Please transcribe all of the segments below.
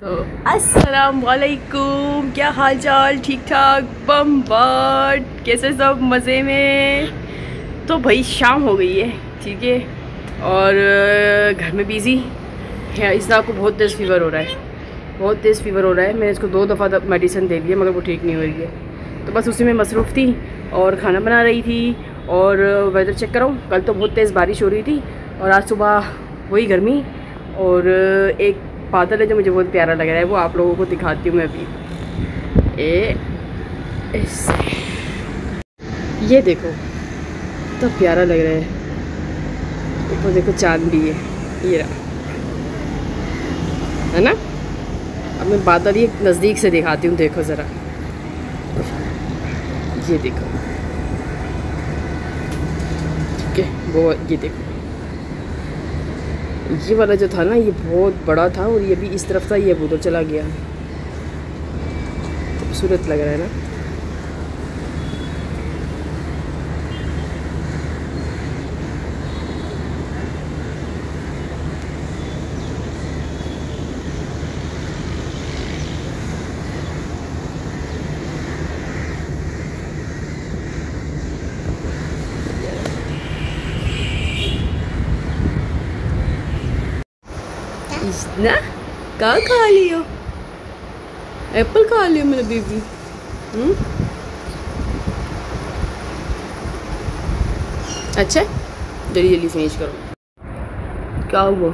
तो अस्सलाम वालेकुम, क्या हाल चाल? ठीक ठाक, बम बट कैसे सब मज़े में? तो भाई शाम हो गई है, ठीक है, और घर में बिज़ी है। इसना को बहुत तेज़ फीवर हो रहा है, बहुत तेज़ फीवर हो रहा है। मैंने इसको 2 दफ़ा मेडिसिन दे दी है मगर वो ठीक नहीं हो रही है। तो बस उसी में मसरूफ़ थी और खाना बना रही थी और वेदर चेक करो। कल तो बहुत तेज़ बारिश हो रही थी और आज सुबह वही गर्मी। और एक बादल है जो मुझे बहुत प्यारा लग रहा है, वो आप लोगों को दिखाती हूँ मैं अभी। ये देखो तो प्यारा लग रहा है। ऊपर देखो चांद भी है, ये रहा है ना। अब मैं बादल ये नज़दीक से दिखाती हूँ, देखो ज़रा, ये देखो, ठीक है। वो ये देखो, ये वाला जो था ना ये बहुत बड़ा था और ये भी इस तरफ था, ये उधर चला गया। खूबसूरत लग रहा है ना। इसना क्या खा लियो? एप्पल खा लियो मेरा बेबी। अच्छा, जल्दी जल्दी फिनिश करो। क्या हुआ?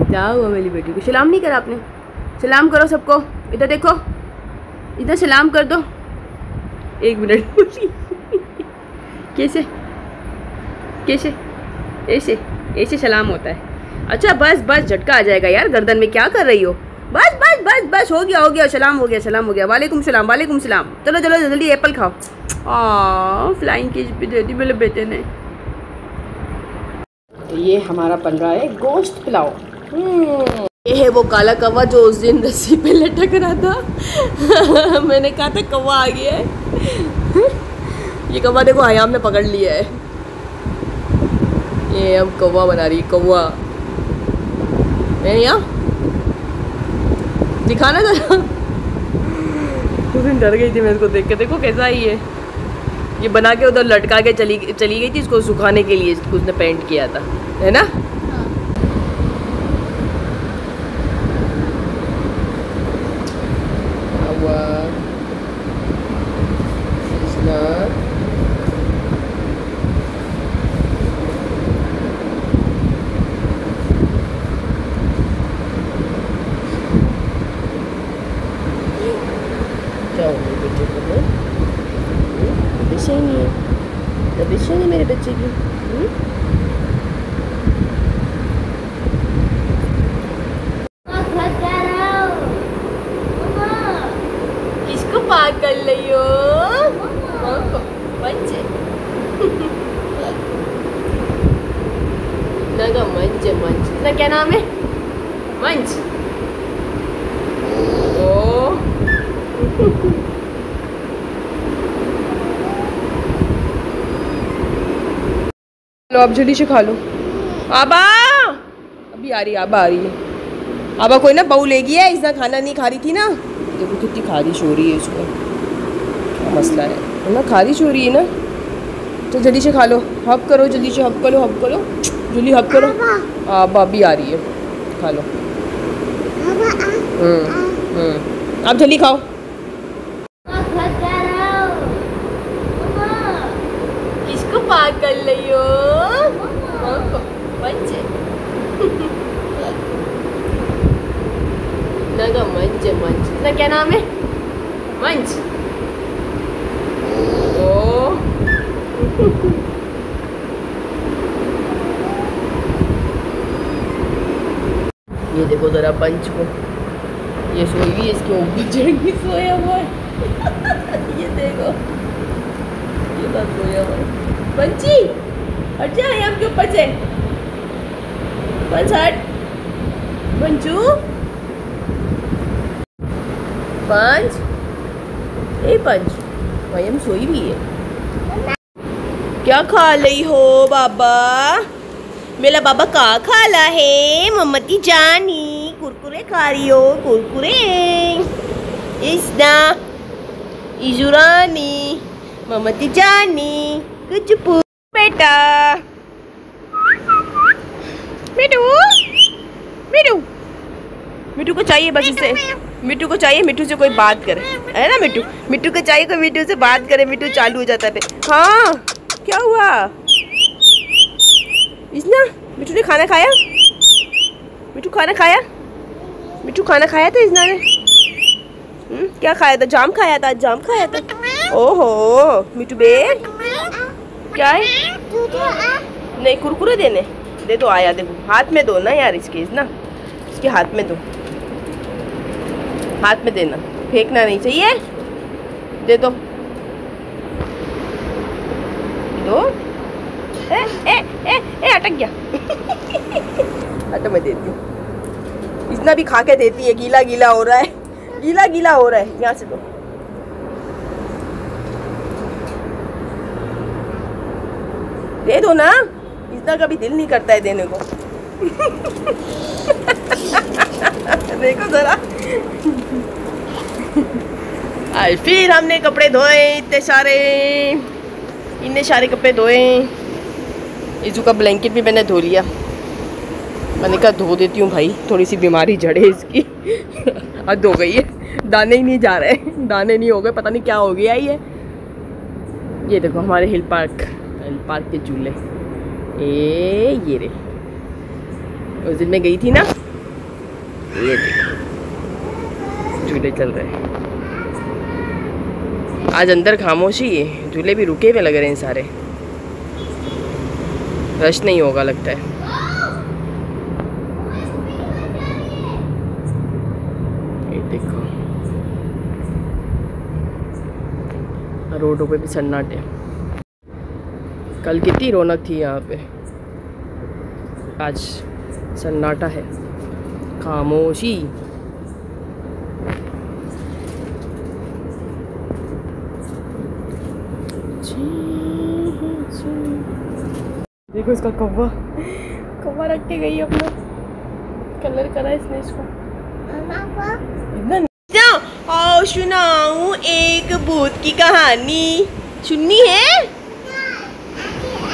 क्या हुआ मेरी बेटी को? सलाम नहीं करा आपने? सलाम करो सबको, इधर देखो, इधर सलाम कर दो। 1 मिनट बोली। कैसे कैसे ऐसे ऐसे सलाम होता है? अच्छा बस बस, झटका आ जाएगा यार गर्दन में, क्या कर रही हो? बस बस बस बस, हो गया, सलाम हो गया, सलाम हो गया। वालेकुम सलाम, वालेकुम सलाम। चलो चलो जल्दी एप्पल खाओ। फ्लाइंग किस भी दे दी मेरे बेटे ने। ये हमारा बन रहा है गोश्त पुलाव। ये है वो काला कौवा जो उस दिन रस्सी पे लटक रहा था। मैंने कहा था कौवा आ गया है। ये कौवा देखो हयाम ने पकड़ लिया है। ये अब कौवा बना रही है, कौवा। यहाँ दिखाना जरा। उस दिन डर गई थी मैं इसको देख के। देखो कैसा ही है, ये बना के उधर लटका के चली गई थी इसको सुखाने के लिए, इसको उसने पेंट किया था, है ना। तबीयत नहीं है मेरे बच्चे की। किसको पार कर रही हो? बच्चे नगा मंच मंच ना, क्या नाम है? मंच। ओ लो आप जल्दी से खा लो। आबा अभी आ रही है, आबा आ रही है। आबा कोई ना बहू लेगी है, इसने खाना नहीं खा रही थी ना। देखो कितनी खारिश हो रही है इसको, क्या मसला है ना, खारिश हो रही है ना। तो जल्दी से खा लो, हब करो, जल्दी से हब करो, हब करो, जल्दी हब करो। आबा अभी आ रही है, खा लो। आप जल्दी खाओ। किसको पार कर रही हो? बच्चे नगा मंच मंच ना, क्या नाम है? मंच। ओ ये देखो जरा पंच को, ये सोई भी इसके ऊपर चढ़ के सोया हुआ है। ये देखो, ये बात सोया हुआ है। पंची हट जा यहाँ के ऊपर से, पंच हट। पंचू, पंच, ए पंच, भाई हम सोई भी है। क्या खा रही हो बाबा? मेरा बाबा का खाला है मम्मती जानी? कुरकुर कुरकुरे खा रही हो? कुरकुरे इस्ना इजुरानी ममती जानी कुछ बेटा। मिठू मिठू मिठू को चाहिए बस इसे, मिठू को चाहिए मिठू से कोई बात करे, है ना मिठू? मिठू को चाहिए कोई मिठू से बात करे, मिठू चालू हो जाता है। हाँ क्या हुआ इतना? मिठू ने खाना खाया? मिठू खाना खाया? मिठू खाना खाया था इतना ने? क्या खाया था? जाम खाया था? जाम खाया था? ओहो मिठू बे क्या है? नहीं कुरकुरे देने दे दो। आया देखो हाथ में दो ना यार इसके, ना इसके हाथ में दो, हाथ में देना, फेंकना नहीं चाहिए। दे दो दो। ए ए ए ए अटक गया। अच्छा मैं देती हूँ, इतना भी खा के देती है। गीला गीला हो रहा है, गीला गीला हो रहा है। यहाँ से दो, दे दो ना, इतना कभी दिल नहीं करता है देने को। देखो जरा। आज फिर हमने कपड़े धोए इतने सारे, इतने सारे कपड़े धोए। इजू का ब्लैंकेट भी मैंने धो लिया। मैंने कहा धो देती हूँ भाई, थोड़ी सी बीमारी जड़े इसकी। हद हो गई है, दाने ही नहीं जा रहे, दाने नहीं हो गए, पता नहीं क्या हो गया ये। ये देखो हमारे हिल पार्क के झूले, ये रे उस दिन मैं गई थी ना, ये देखो झूले चल रहे हैं। आज अंदर खामोशी है, झूले भी रुके हुए लग रहे हैं सारे, रश नहीं होगा लगता है। ये देखो रोडों पे भी सन्नाटे। कल कितनी रौनक थी यहाँ पे, आज सन्नाटा है, खामोशी। देखो इसका कौवा, कौवा रख के गई अपना, कलर करा इसने इसको। आओ सुनाऊं एक भूत की कहानी, सुननी है?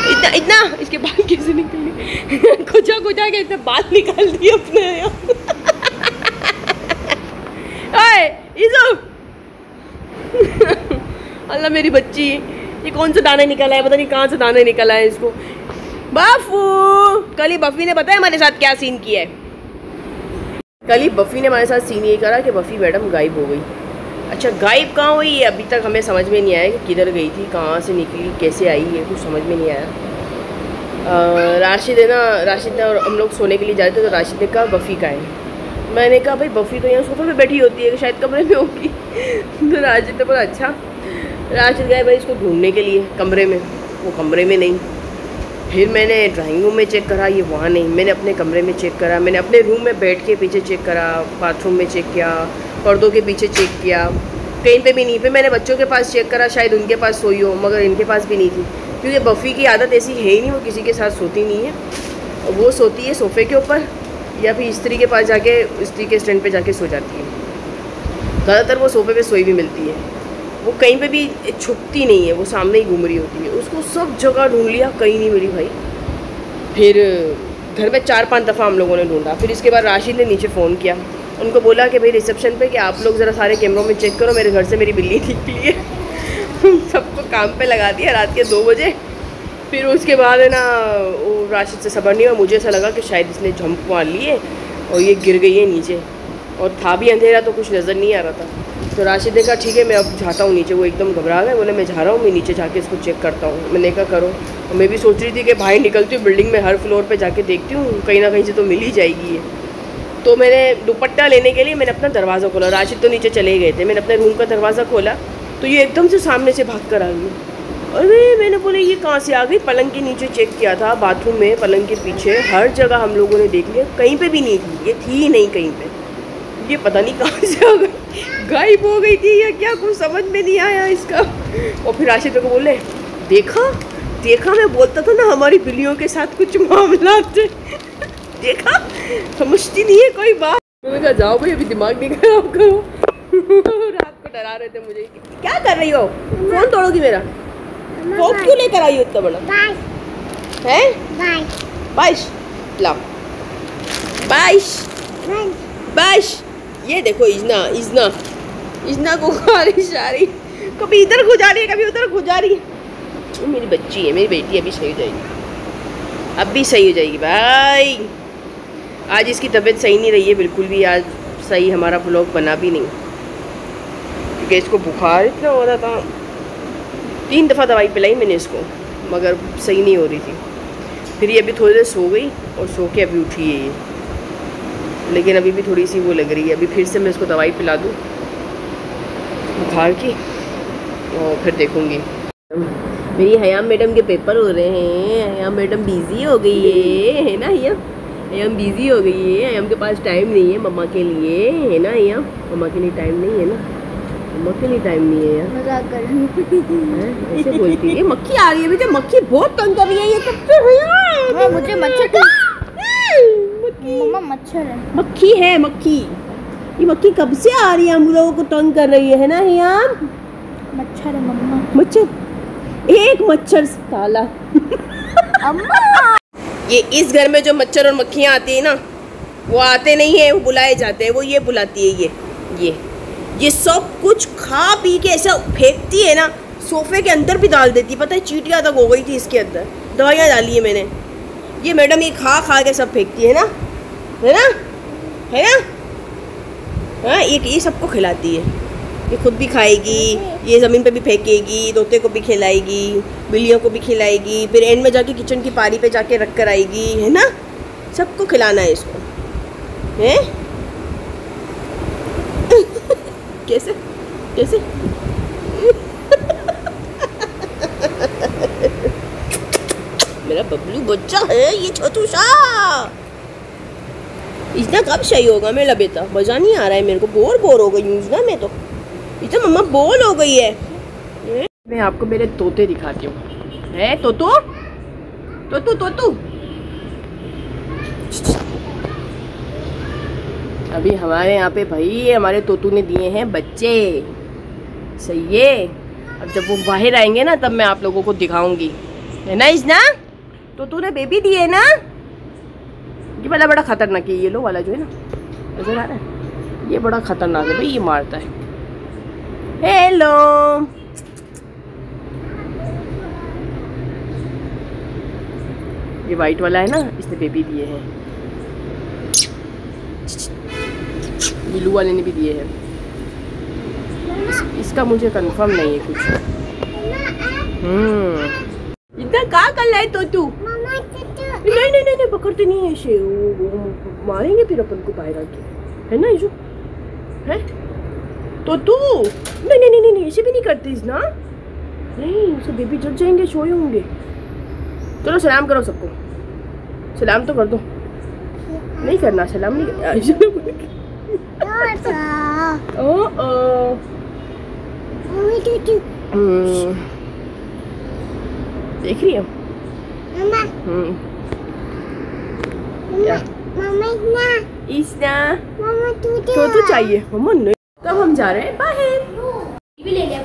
इतना इतना इसके बाल कैसे निकले? खुजा खुजा के इतने बाल निकाल दिए अपने। अल्लाह मेरी बच्ची, ये कौन सा दाना निकला है? पता नहीं कहाँ से दाना निकला है इसको। बाफू, कल ही बफी ने बताया हमारे साथ क्या सीन किया है। कल ही बफी ने हमारे साथ सीन ये करा कि बफी मैडम गायब हो गई। अच्छा गायब कहाँ हुई है अभी तक हमें समझ में नहीं आया कि किधर गई थी, कहाँ से निकली, कैसे आई है, कुछ समझ में नहीं आया। राशिद है ना, राशिद और हम लोग सोने के लिए जाते तो राशिद ने कहा बफी का है। मैंने कहा भाई बफी तो यहाँ सोफे पे बैठी होती है, शायद कमरे में होगी। तो राशिद ने बोला अच्छा। राशिद गए भाई इसको ढूंढने के लिए कमरे में, वो कमरे में नहीं। फिर मैंने ड्राइंग रूम में चेक करा, ये वहाँ नहीं। मैंने अपने कमरे में चेक करा, मैंने अपने रूम में बेड के पीछे चेक करा, बाथरूम में चेक किया, पर्दों के पीछे चेक किया, कहीं पे भी नहीं। फिर मैंने बच्चों के पास चेक करा, शायद उनके पास सोई हो, मगर इनके पास भी नहीं थी। क्योंकि बफ़ी की आदत ऐसी है ही नहीं, वो किसी के साथ सोती नहीं है। वो सोती है सोफ़े के ऊपर या फिर स्त्री के पास जाके, स्त्री के स्टैंड पे जाके सो जाती है। ज़्यादातर वो सोफ़े पे सोई भी मिलती है, वो कहीं पे भी छुपती नहीं है, वो सामने ही घूम रही होती है। उसको सब जगह ढूंढ लिया, कहीं नहीं मिली भाई। फिर घर में 4-5 दफ़ा हम लोगों ने ढूंढा। फिर इसके बाद राशिद ने नीचे फ़ोन किया, उनको बोला कि भाई रिसेप्शन पे कि आप लोग ज़रा सारे कैमरों में चेक करो, मेरे घर से मेरी बिल्ली निकली है। सबको काम पे लगा दिया रात के 2 बजे। फिर उसके बाद है ना वो राशिद से सबर नहीं हुआ, मुझे ऐसा लगा कि शायद इसने झंप मार ली है और ये गिर गई है नीचे, और था भी अंधेरा तो कुछ नज़र नहीं आ रहा था। तो राशिद ने कहा ठीक है मैं अब जाता हूँ नीचे। वो एकदम घबरा गए, बोले मैं जा रहा हूँ, मैं नीचे जाके इसको चेक करता हूँ। मैंने कहा करो। और मैं भी सोच रही थी कि भाई निकलती हूँ बिल्डिंग में हर फ्लोर पे जाके देखती हूँ, कहीं ना कहीं से तो मिल ही जाएगी ये। तो मैंने दुपट्टा लेने के लिए मैंने अपना दरवाज़ा खोला, राशिद तो नीचे चले गए थे। मैंने अपने रूम का दरवाज़ा खोला तो ये एकदम से सामने से भाग कर आ गई। अरे मैंने बोले ये कहाँ से आ गई? पलंग के नीचे चेक किया था, बाथरूम में, पलंग के पीछे, हर जगह हम लोगों ने देख लिया, कहीं पे भी नहीं थी, ये थी ही नहीं कहीं पे। ये पता नहीं कहाँ से आ गई, गायब हो गई थी या क्या, कुछ समझ में नहीं आया इसका। और फिर राशिद को बोले देखा देखा, मैं बोलता था ना हमारी बिल्लियों के साथ कुछ मामला थे। देखा, समझती नहीं है कोई बात। मैं कहा जाओ भाई, अभी दिमाग नहीं खराब करो। रात को डरा रहे थे मुझे। क्या कर रही हो? फोन तोड़ोगी मेरा? फोन क्यों लेकर आई हो इतना बड़ा? है 22 लाओ। 22। ये देखो इजना को खारिश आ रही, कभी इधर खुजा रही है, कभी उधर खुजा रही है। मेरी बच्ची है, मेरी बेटी, अभी सही हो जाएगी, अब भी सही हो जाएगी भाई। आज इसकी तबीयत सही नहीं रही है बिल्कुल भी, आज सही हमारा व्लॉग बना भी नहीं, क्योंकि इसको बुखार इतना हो रहा था। 3 दफ़ा दवाई पिलाई मैंने इसको, मगर सही नहीं हो रही थी। फिर ये अभी थोड़ी देर सो गई और सो के अभी उठी है ये, लेकिन अभी भी थोड़ी सी वो लग रही है। अभी फिर से मैं इसको दवाई पिला दूँ बुखार की, और फिर देखूँगी। मेरी हयाम मैडम के पेपर हो रहे हैं, हयाम मैडम बिज़ी हो गई है ना? हयाम बिज़ी हो गई है, हयाम के पास टाइम नहीं है मम्मा के लिए, है ना? हयाम मम्मा के लिए टाइम नहीं है ना? मम्मा के लिए टाइम नहीं है यार। मजाक कर रही है, ऐसे बोलती है। मक्खी आ रही है बेटा, मक्खी बहुत तंग कर रही है ये कब से। भैया मुझे मच्छर, मम्मा मच्छर है, मक्खी है, मक्खी। ये मक्खी कब से आ रही है, हम लोगों को तंग कर रही है ना? हयाम मच्छर है मम्मा, मच्छर, एक मच्छर काला। ये इस घर में जो मच्छर और मक्खियाँ आती है ना, वो आते नहीं है, वो बुलाए जाते हैं। वो ये बुलाती है, ये सब कुछ खा पी के ऐसा फेंकती है ना, सोफे के अंदर भी डाल देती है। पता है चींटियाँ तक हो गई थी इसके अंदर, दवाइयाँ डाली है मैंने। ये मैडम ये खा के सब फेंकती है ना, है ना? हाँ, ये सबको खिलाती है। ये खुद भी खाएगी, ये ज़मीन पे भी फेंकेगी, तोते को भी खिलाएगी, बिल्लियों को भी खिलाएगी, फिर एंड में जाके किचन की पारी पे जाके रख कर आएगी, है ना? सबको खिलाना है इसको, हैं? कैसे मेरा बबलू बच्चा है ये छोटू सा। इतना कब सही होगा मेरा बेटा? मजा नहीं आ रहा है मेरे को, बोर हो गई हूँ ना मैं तो। इतना मम्मा बोल हो गई है। मैं आपको मेरे तोते दिखाती हूँ। है तोतू, अभी हमारे यहाँ पे भाई हमारे तोतू ने दिए हैं बच्चे, सही है। अब जब वो बाहर आएंगे ना तब मैं आप लोगों को दिखाऊंगी, है ना? इजना तोतू ने बेबी दिए ना। ये वाला बड़ा खतरनाक है, ये लो वाला जो है ना, नजर आ रहा है? ये बड़ा खतरनाक है भाई, ये मारता है। हेलो, ये वाइट वाला है ना, इसने बेबी दिए हैं। ब्लू वाले ने भी दिए हैं। इसका मुझे कंफर्म नहीं है कुछ। इतना क्या कर रहा है तोतू? नहीं पकड़ते नहीं है ऐसे, वो मारेंगे फिर अपन को बाहर आके, है ना? जो है तोतू, नहीं ऐसे भी नहीं करते ना। नहीं उसे बेबी जग जाएंगे, सोए होंगे। चलो सलाम करो सबको, सलाम तो कर दो। नहीं करना सलाम, नहीं देख रही हो इसना तो चाहिए मम्मा। नहीं कब हम जा रहे हैं बाहर? भी ले लिया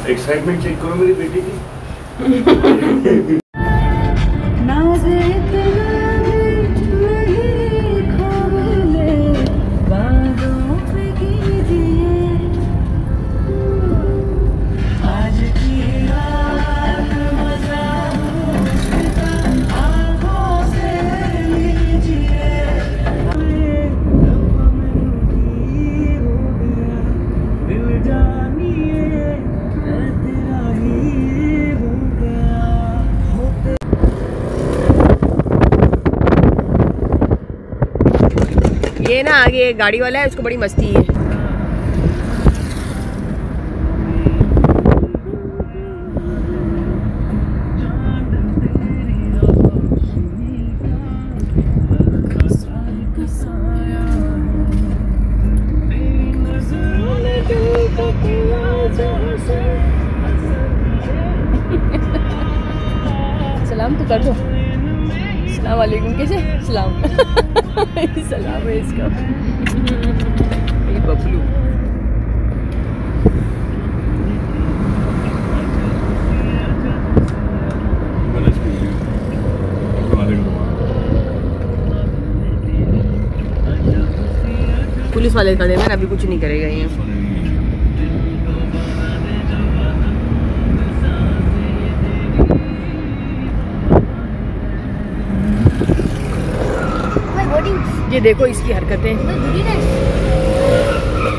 एक्साइटमेंट चेक करो मेरी बेटी की। ये ना आगे गाड़ी वाला है, उसको बड़ी मस्ती है। सलाम तो कर दो। वालेकुम कैसे सलाम सलाम है इसका ये बबलू। पुलिस वाले का देना अभी कुछ नहीं करेगा ये। ये देखो इसकी हरकतें,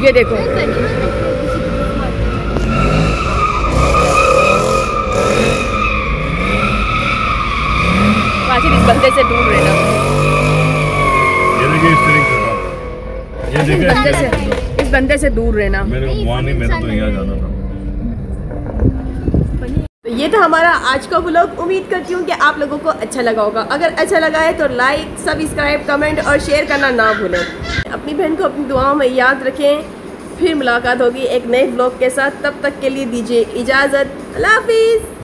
ये देखो इस बंदे से दूर रहना। इस बंदे से दूर रहना। मेरे वहाँ नहीं, मेरे तो यहाँ जाना था। तो ये था हमारा आज का व्लॉग। उम्मीद करती हूँ कि आप लोगों को अच्छा लगा होगा। अगर अच्छा लगा है तो लाइक, सब्सक्राइब, कमेंट और शेयर करना ना भूलें। अपनी बहन को अपनी दुआओं में याद रखें। फिर मुलाकात होगी एक नए व्लॉग के साथ। तब तक के लिए दीजिए इजाज़त। अल्लाह हाफिज़।